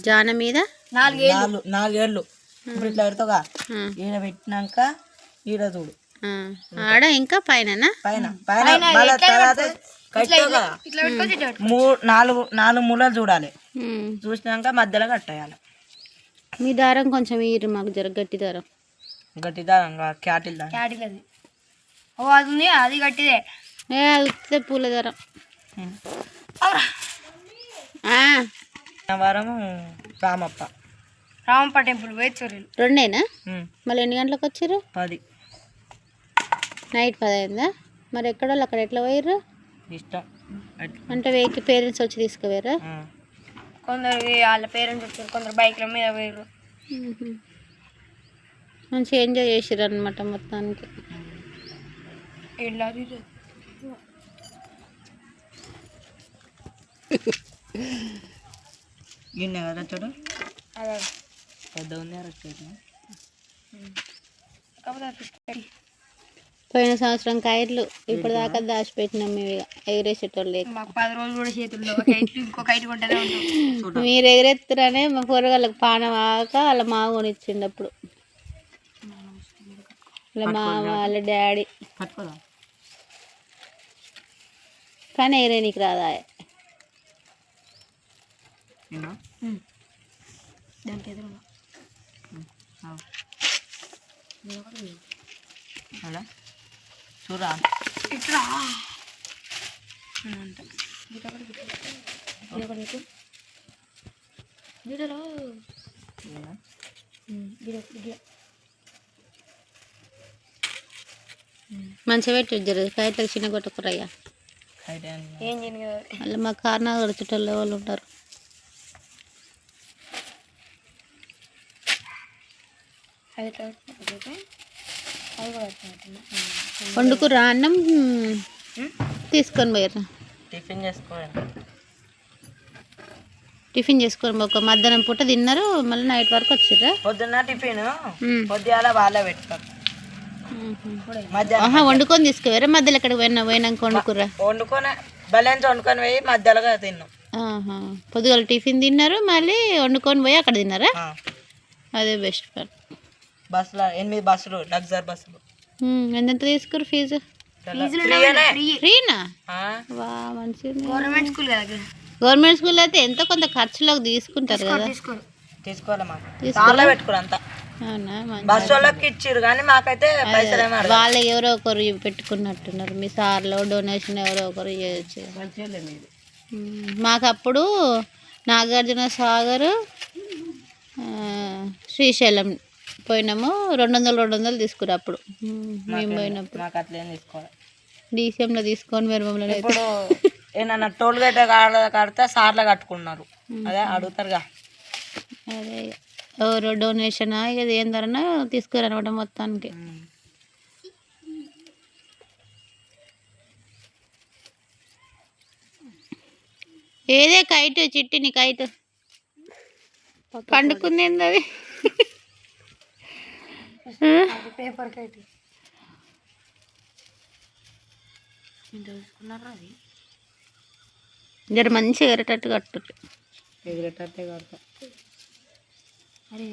జాన మీద 4 ఏళ్ళు ఇప్పుడు ఇట్లా పెడతావుగా ఈడ పెట్టినాక ఈడ చూడు ఆడ ఇంకా పైన పైన తర్వాత కట్టావుగా 4 మూలలు చూడాలి. చూసినాక మధ్యలో కట్టేయాలి. మీ దారం కొంచెం ఈరు మాకు జర గట్టి దారం క్యాటిల్ అది అది గట్టిదే అది పూల దారం. వారము రామప్ప టెంపుల్ వేచూరులు 2 మళ్ళీ ఎన్ని గంటలకు వచ్చారు? 10 నైట్ 10 అయిందా? మరి ఎక్కడోళ్ళు అక్కడ ఎట్లా పోయారు? ఇష్టం అంటే వెహికల్ పేరెంట్స్ వచ్చి తీసుకుపోయారా? కొందరు వాళ్ళ పేరెంట్స్ వచ్చారు, కొందరు బైక్ల మీద పోయారు. మంచిగా ఎంజాయ్ చేసారు అనమాట మొత్తానికి. గిన్నె కదా చూడు పెద్ద ఉంది. పోయిన సంవత్సరం కాయట్లు ఇప్పుడు దాకా దాచిపెట్టినాం మేము. ఇక ఎగిరేసేటోళ్ళు లేక 10 రోజులు కూడా చేతుల్లో ఇంకొక ఐదు కొంటనే ఉంటాం. మీరు ఎగిరెత్తురనే మా పొరగాళ్ళకి పానం ఆక వాళ్ళ మామ కొనిచ్చిండు అప్పుడు. వాళ్ళ మామ వాళ్ళ డాడీ. కానీ ఎగిరే నీకు రాదా? దానికి ఎదురు అలా చూరా ఇట్లా మంచిగా పెట్టి జరు కాయతలు చిన్న కొట్టుకురయ్యా. ఏం చేయను కదా మళ్ళీ మా కారణాలు చుట్టూ వాళ్ళు ఉంటారు. వండుకురా అన్నం తీసుకొని పోయారు. టిఫిన్ చేసుకొని ఒక మధ్యాహ్నం పూట తిన్నారు. మళ్ళీ నైట్ వరకు వచ్చిర్రా? పొద్దున్న టిఫిన్ పొద్దుగాల వాళ్ళే పెడతారు. వండుకొని తీసుకుపోయారా? మధ్యలో ఎక్కడ పోయినాక వండుకుర్రా? వండుకొని పోయి మధ్యలో తిన్నాం. పొద్దుగాల టిఫిన్ తిన్నారు, మళ్ళీ వండుకొని పోయి అక్కడ తిన్నారా? అదే బెస్ట్ పని. బస్సులో 8 బస్సులు లగ్జర్ బస్సులు. ఎంత తీసుకురు ఫీజు? ఫ్రీనా? మంచిది. గవర్నమెంట్ స్కూల్ కదా. గవర్నమెంట్ స్కూల్ అయితే ఎంతో కొంత ఖర్చులోకి తీసుకుంటారు కదా. బస్సు వాళ్ళకి ఇచ్చిర్రు కానీ మాకైతే పైసలు వాళ్ళు ఎవరో ఒకరు పెట్టుకున్నట్టున్నారు. మీ సార్లో డొనేషన్ ఎవరో ఒకరు చేయొచ్చు. మాకు అప్పుడు నాగార్జున సాగర్ శ్రీశైలం పోయినాము. 200 తీసుకురా అప్పుడు మేము పోయినప్పుడు. డీసీఎంలో తీసుకొని మీరు మమ్మల్ని ఇప్పుడు ఏమన్నా టోల్ గేట్ కడితే సార్లు కట్టుకున్నారు. అదే అడుగుతారుగా. అదే ఎవరు డొనేషన్ ఇది ఏందన్నా తీసుకురనమాట మొత్తానికి. ఏదే కైట్ చిట్టి నీ కైట్ పండుకుంది అది పేపర్ కైట్. జర మంచిగా ఎగరేటట్టు కట్టు. ఎగిరేటట్టే కడతా. అరే